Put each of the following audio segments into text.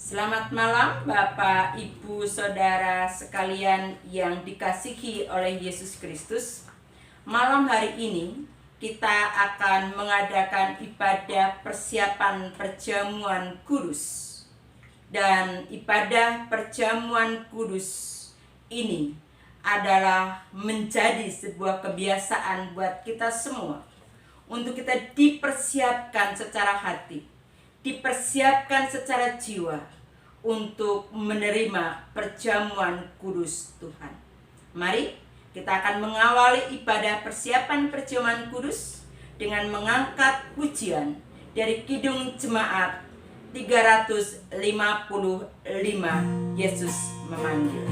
Selamat malam Bapak, Ibu, Saudara sekalian yang dikasihi oleh Yesus Kristus. Malam hari ini kita akan mengadakan ibadah persiapan perjamuan kudus. Dan ibadah perjamuan kudus ini adalah menjadi sebuah kebiasaan buat kita semua. Untuk kita dipersiapkan secara hati, dipersiapkan secara jiwa untuk menerima perjamuan kudus Tuhan. Mari kita akan mengawali ibadah persiapan perjamuan kudus dengan mengangkat pujian dari Kidung Jemaat 355, Yesus memanggil.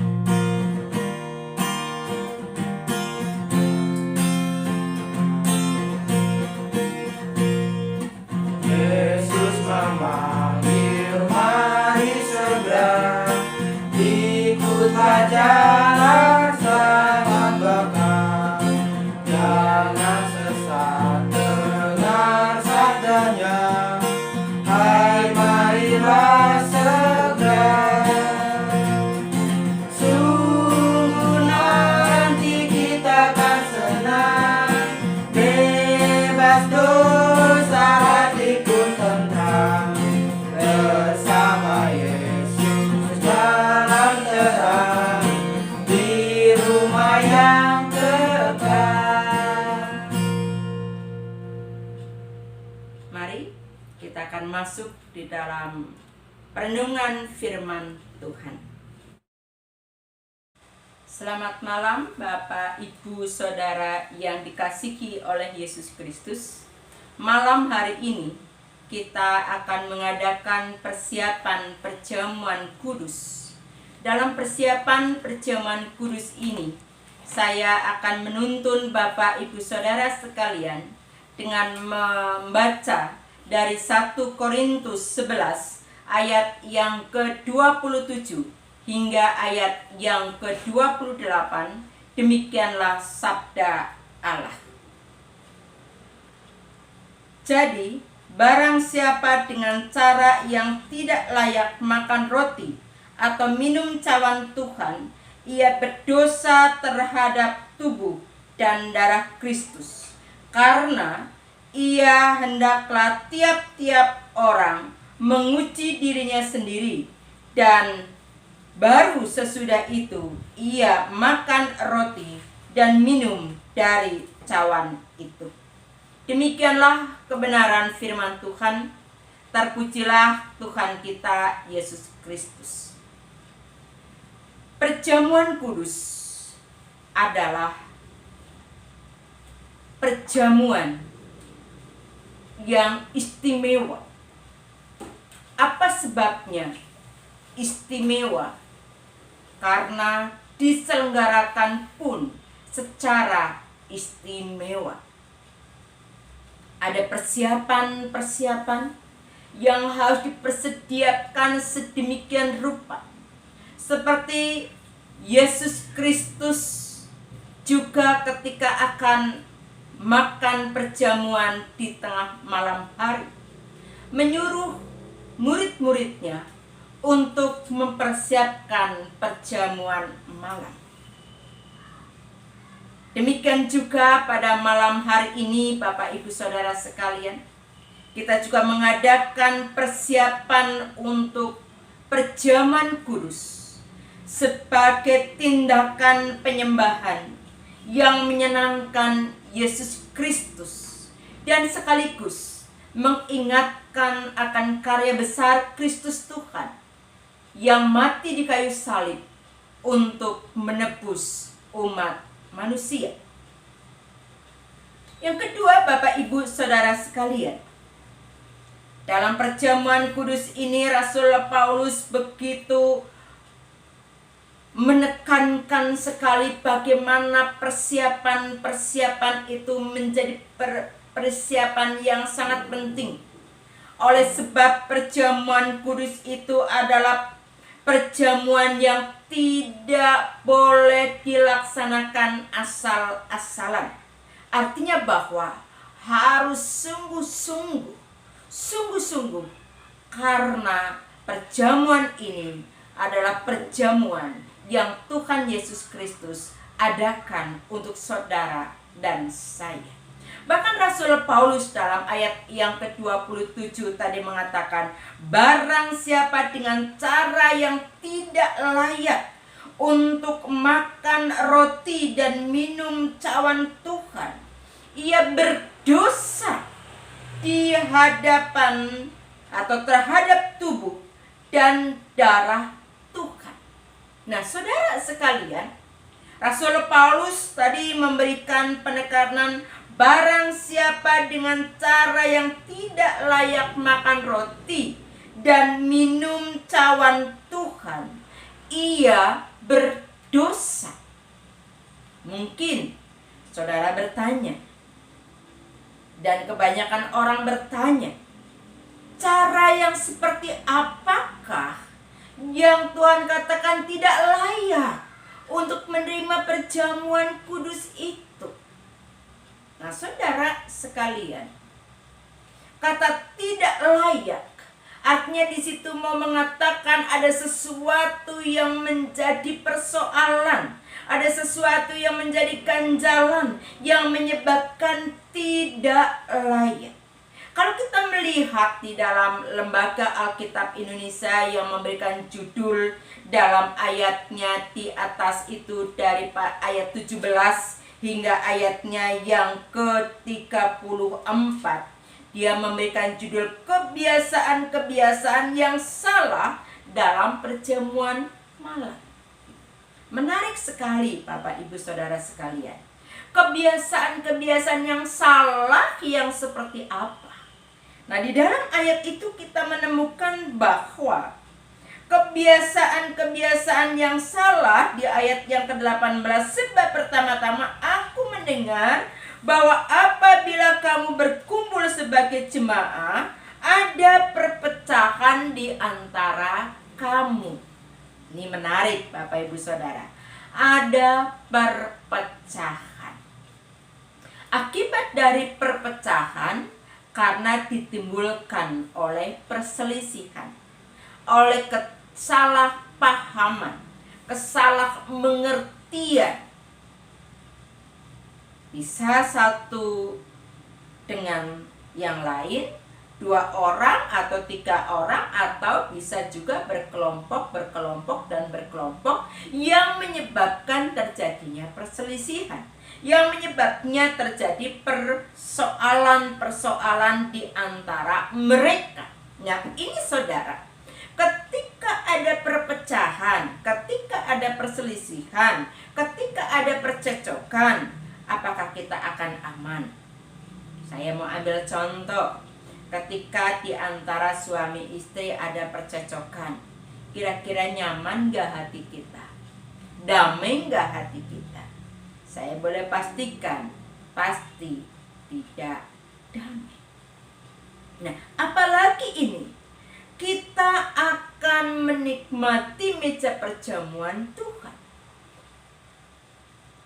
Memanggil, mari segera ikutlah jalan sangat bekal. Jangan sesat, dengar sabdanya. Hai, marilah segera. Sungguh nanti kita akan senang, bebas dosa, hati pun tenang. Bersama Yesus jalan terang di rumah yang kekal. Mari kita akan masuk di dalam perenungan firman Tuhan. Selamat malam Bapak, Ibu, Saudara yang dikasihi oleh Yesus Kristus. Malam hari ini kita akan mengadakan persiapan perjamuan kudus. Dalam persiapan perjamuan kudus ini, saya akan menuntun Bapak, Ibu, Saudara sekalian dengan membaca dari 1 Korintus 11 ayat yang ke-27 hingga ayat yang ke-28. Demikianlah sabda Allah. Jadi, barang siapa dengan cara yang tidak layak makan roti atau minum cawan Tuhan, ia berdosa terhadap tubuh dan darah Kristus. Karena ia hendaklah tiap-tiap orang menguji dirinya sendiri, dan baru sesudah itu ia makan roti dan minum dari cawan itu. Demikianlah kebenaran firman Tuhan. Terpujilah Tuhan kita Yesus Kristus. Perjamuan kudus adalah perjamuan yang istimewa. Apa sebabnya istimewa? Karena diselenggarakan pun secara istimewa. Ada persiapan-persiapan yang harus dipersediakan sedemikian rupa. Seperti Yesus Kristus juga ketika akan makan perjamuan di tengah malam hari, menyuruh murid-muridnya untuk mempersiapkan perjamuan malam. Demikian juga pada malam hari ini Bapak, Ibu, Saudara sekalian, kita juga mengadakan persiapan untuk perjamuan kudus sebagai tindakan penyembahan yang menyenangkan Yesus Kristus dan sekaligus mengingatkan akan karya besar Kristus Tuhan yang mati di kayu salib untuk menebus umat manusia. Yang kedua, Bapak, Ibu, Saudara sekalian, dalam perjamuan kudus ini Rasul Paulus begitu menekankan sekali bagaimana persiapan-persiapan itu menjadi persiapan yang sangat penting. Oleh sebab perjamuan kudus itu adalah perjamuan yang tidak boleh dilaksanakan asal-asalan. Artinya bahwa harus sungguh-sungguh karena perjamuan ini adalah perjamuan yang Tuhan Yesus Kristus adakan untuk saudara dan saya. Bahkan Rasul Paulus dalam ayat yang ke-27 tadi mengatakan, barang siapa dengan cara yang tidak layak untuk makan roti dan minum cawan Tuhan, ia berdosa di hadapan atau terhadap tubuh dan darah Tuhan. Nah, saudara sekalian, Rasul Paulus tadi memberikan penekanan, barang siapa dengan cara yang tidak layak makan roti dan minum cawan Tuhan, ia berdosa. Mungkin saudara bertanya, dan kebanyakan orang bertanya, cara yang seperti apakah yang Tuhan katakan tidak layak untuk menerima perjamuan kudus itu? Nah, saudara sekalian, kata tidak layak artinya di situ mau mengatakan ada sesuatu yang menjadi persoalan, ada sesuatu yang menjadi ganjalan yang menyebabkan tidak layak. Kalau kita melihat di dalam Lembaga Alkitab Indonesia yang memberikan judul dalam ayatnya di atas itu dari ayat 17 hingga ayatnya yang ke-34, dia memberikan judul kebiasaan-kebiasaan yang salah dalam perjamuan malam. Menarik sekali Bapak Ibu Saudara sekalian. Kebiasaan-kebiasaan yang salah yang seperti apa? Nah, di dalam ayat itu kita menemukan bahwa kebiasaan-kebiasaan yang salah di ayat yang ke-18, sebab pertama-tama aku mendengar bahwa apabila kamu berkumpul sebagai jemaah, ada perpecahan di antara kamu. Ini menarik Bapak Ibu Saudara. Ada perpecahan. Akibat dari perpecahan karena ditimbulkan oleh perselisihan, oleh kesalahpahaman, kesalahmengertian. Bisa satu dengan yang lain, 2 orang atau 3 orang, atau bisa juga berkelompok dan berkelompok yang menyebabkan terjadinya perselisihan, yang menyebabnya terjadi persoalan-persoalan di antara mereka. Nah, ini saudara, ketika ada perpecahan, ketika ada perselisihan, ketika ada percecokan, apakah kita akan aman? Saya mau ambil contoh. Ketika di antara suami istri ada percecokan, kira-kira nyaman gak hati kita? Damai gak hati kita? Saya boleh pastikan, pasti tidak damai. Nah, apalagi ini, kita akan menikmati meja perjamuan Tuhan.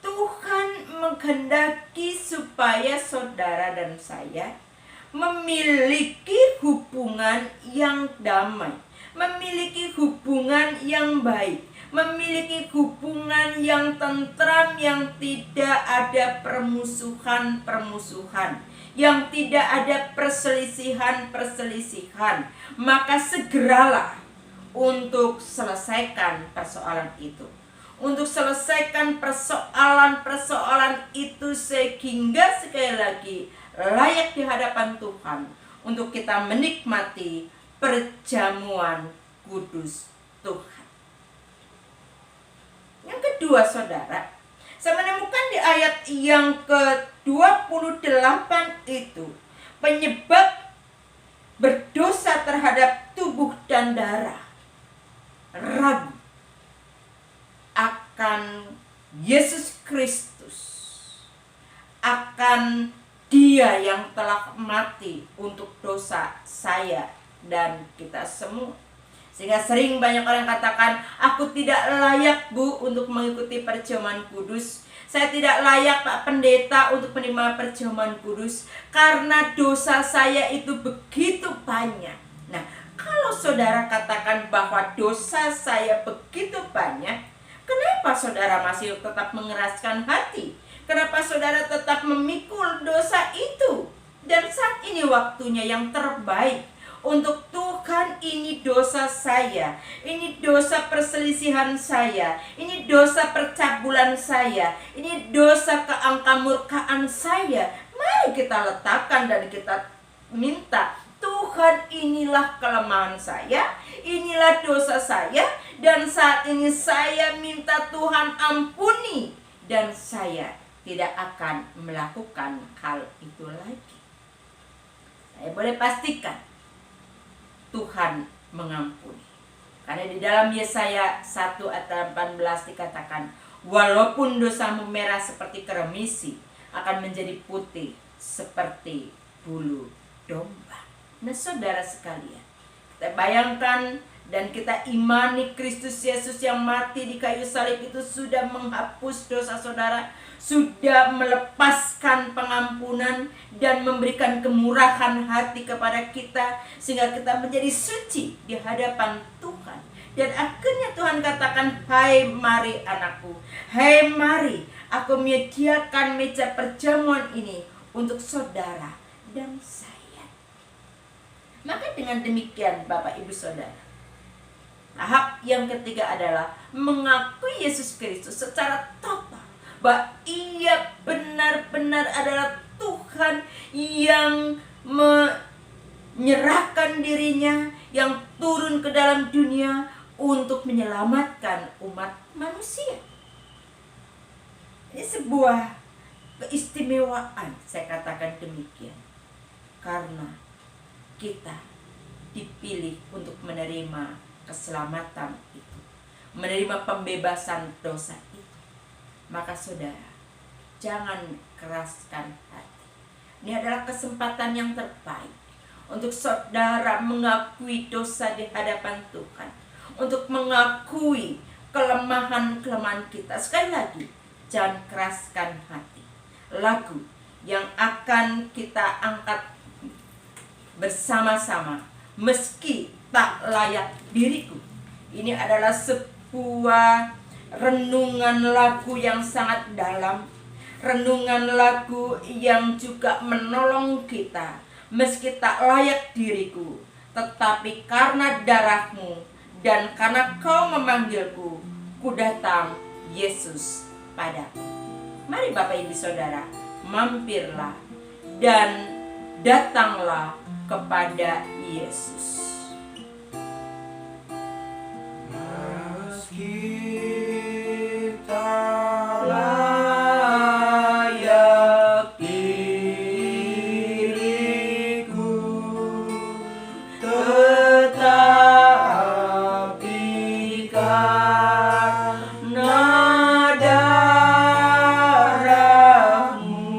Tuhan menghendaki supaya saudara dan saya memiliki hubungan yang damai, memiliki hubungan yang baik, memiliki hubungan yang tentram, yang tidak ada permusuhan-permusuhan, yang tidak ada perselisihan-perselisihan. Maka segeralah untuk selesaikan persoalan itu, untuk selesaikan persoalan-persoalan itu, sehingga sekali lagi layak di hadapan Tuhan untuk kita menikmati perjamuan kudus Tuhan. Yang kedua saudara, saya menemukan di ayat yang ke-28 itu, penyebab berdosa terhadap tubuh dan darah, ragu akan Yesus Kristus, akan Dia yang telah mati untuk dosa saya dan kita semua. Sehingga sering banyak orang katakan, aku tidak layak Bu untuk mengikuti perjamuan kudus. Saya tidak layak Pak Pendeta untuk menerima perjamuan kudus, karena dosa saya itu begitu banyak. Nah, Kalau saudara katakan bahwa dosa saya begitu banyak, kenapa saudara masih tetap mengeraskan hati? Kenapa saudara tetap memikul dosa itu? Dan saat ini waktunya yang terbaik untuk Tuhan, ini dosa saya, ini dosa perselisihan saya, ini dosa percabulan saya, ini dosa keangkamurkaan saya. Mari kita letakkan dan kita minta, Tuhan, inilah kelemahan saya, inilah dosa saya, dan saat ini saya minta Tuhan ampuni, dan saya tidak akan melakukan hal itu lagi. Saya boleh pastikan Tuhan mengampuni. Karena di dalam Yesaya 1 ayat 18 dikatakan, walaupun dosamu merah seperti keremisi, akan menjadi putih seperti bulu domba. Nah saudara sekalian, kita bayangkan dan kita imani Kristus Yesus yang mati di kayu salib itu sudah menghapus dosa saudara, sudah melepaskan pengampunan dan memberikan kemurahan hati kepada kita, sehingga kita menjadi suci di hadapan Tuhan. Dan akhirnya Tuhan katakan, hai mari anakku, hai mari, aku menyediakan meja perjamuan ini untuk saudara dan saya. Maka dengan demikian Bapak Ibu Saudara, tahap yang ketiga adalah mengakui Yesus Kristus secara total, bahwa Ia benar-benar adalah Tuhan yang menyerahkan dirinya, yang turun ke dalam dunia untuk menyelamatkan umat manusia. Ini sebuah keistimewaan, saya katakan demikian, karena kita dipilih untuk menerima keselamatan itu, menerima pembebasan dosa itu. Maka saudara, jangan keraskan hati. Ini adalah kesempatan yang terbaik untuk saudara mengakui dosa di hadapan Tuhan, untuk mengakui kelemahan-kelemahan kita. Sekali lagi, jangan keraskan hati. Lagu yang akan kita angkat bersama-sama, meski tak layak diriku, ini adalah sebuah renungan lagu yang sangat dalam, renungan lagu yang juga menolong kita. Meski tak layak diriku, tetapi karena darahmu dan karena kau memanggilku, ku datang Yesus padaku. Mari Bapak Ibu Saudara, mampirlah dan datanglah kepada Yesus. Meski tak layak diriku, tetapi karena darahmu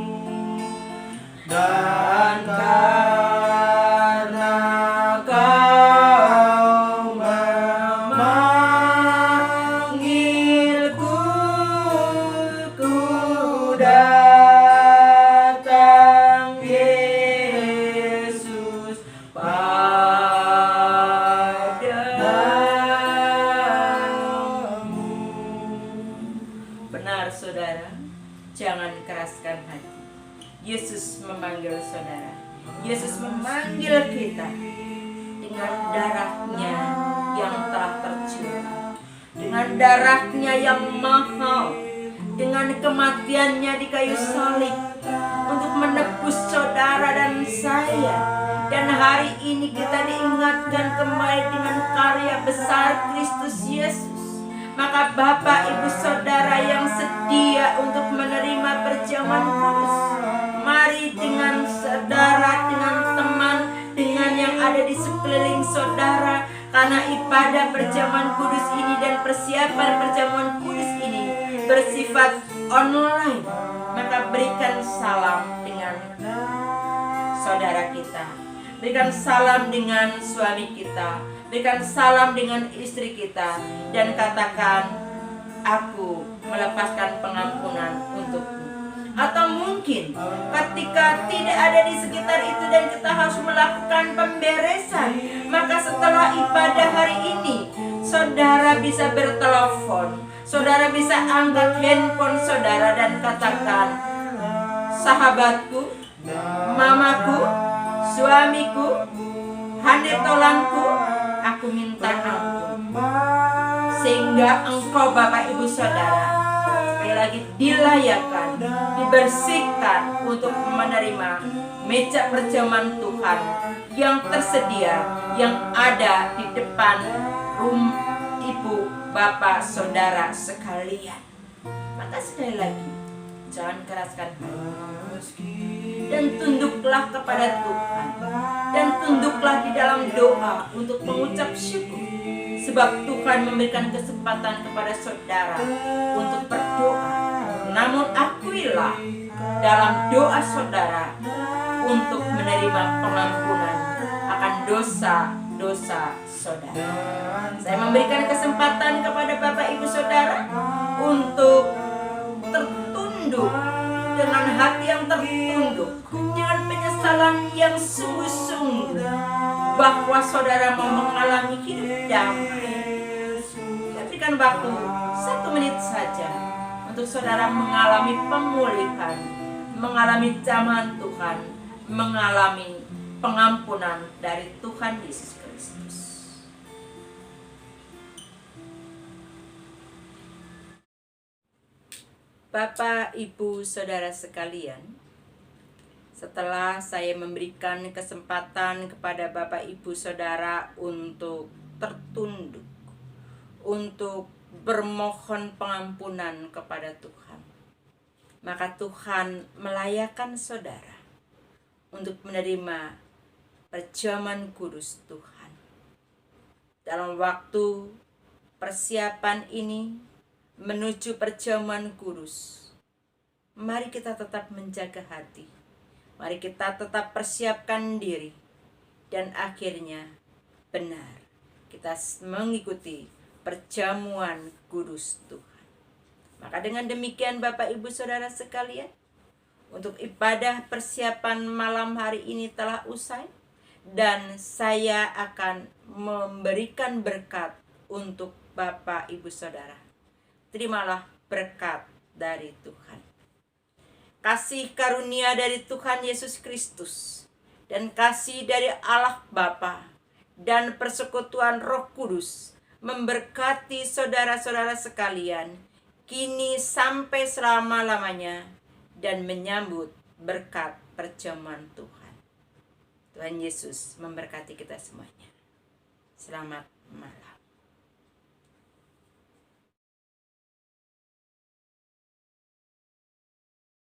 dan karena kau memanggilku, ku datang Yesus padamu. Benar saudara, jangan keraskan hati. Yesus memanggil saudara. Yesus memanggil kita dengan darahnya yang telah tercurah, dengan darahnya yang mahal, dengan kematiannya di kayu salib untuk menebus saudara dan saya. Dan hari ini kita diingatkan kembali dengan karya besar Kristus Yesus. Maka Bapak Ibu Saudara yang sedia untuk menerima perjamuan kudus, mari dengan saudara, dengan teman, dengan yang ada di sekeliling saudara. Karena ibadah perjamuan kudus ini dan persiapan perjamuan kudus ini bersifat online, maka berikan salam dengan saudara kita, berikan salam dengan suami kita, berikan salam dengan istri kita, dan katakan, aku melepaskan pengampunan untukmu. Atau mungkin ketika tidak ada di sekitar itu dan kita harus melakukan pemberesan, maka setelah saudara bisa bertelepon, saudara bisa angkat handphone saudara dan katakan, sahabatku, mamaku, suamiku, handetolanku, aku minta ampun. Sehingga engkau Bapak Ibu Saudara sekali lagi dilayakkan, dibersihkan untuk menerima meja perjamuan Tuhan yang tersedia, yang ada di depan ibu, bapak, saudara sekalian. Maka sekali lagi, jangan keraskan hati dan tunduklah kepada Tuhan, dan tunduklah di dalam doa untuk mengucap syukur, sebab Tuhan memberikan kesempatan kepada saudara untuk berdoa. Namun akuilah dalam doa saudara untuk menerima pengampunan akan dosa-dosa saudara. Saya memberikan kesempatan kepada Bapak Ibu Saudara untuk tertunduk dengan hati yang tertunduk, dengan penyesalan yang sungguh-sungguh bahwa saudara mau mengalami hidup damai. Saya berikan waktu 1 menit saja untuk saudara mengalami pemulihan, mengalami jamahan Tuhan, mengalami pengampunan dari Tuhan Yesus Kristus. Bapak, Ibu, Saudara sekalian, setelah saya memberikan kesempatan kepada Bapak, Ibu, Saudara untuk tertunduk, untuk bermohon pengampunan kepada Tuhan, maka Tuhan melayakkan saudara untuk menerima perjamuan kudus Tuhan. Dalam waktu persiapan ini menuju perjamuan kudus, mari kita tetap menjaga hati, mari kita tetap persiapkan diri, dan akhirnya benar kita mengikuti perjamuan kudus Tuhan. Maka dengan demikian Bapak Ibu Saudara sekalian, untuk ibadah persiapan malam hari ini telah usai, dan saya akan memberikan berkat untuk Bapak Ibu Saudara. Terimalah berkat dari Tuhan. Kasih karunia dari Tuhan Yesus Kristus dan kasih dari Allah Bapa dan persekutuan Roh Kudus memberkati saudara-saudara sekalian kini sampai selama-lamanya dan menyambut berkat perjamuan Tuhan. Tuhan Yesus memberkati kita semuanya. Selamat malam.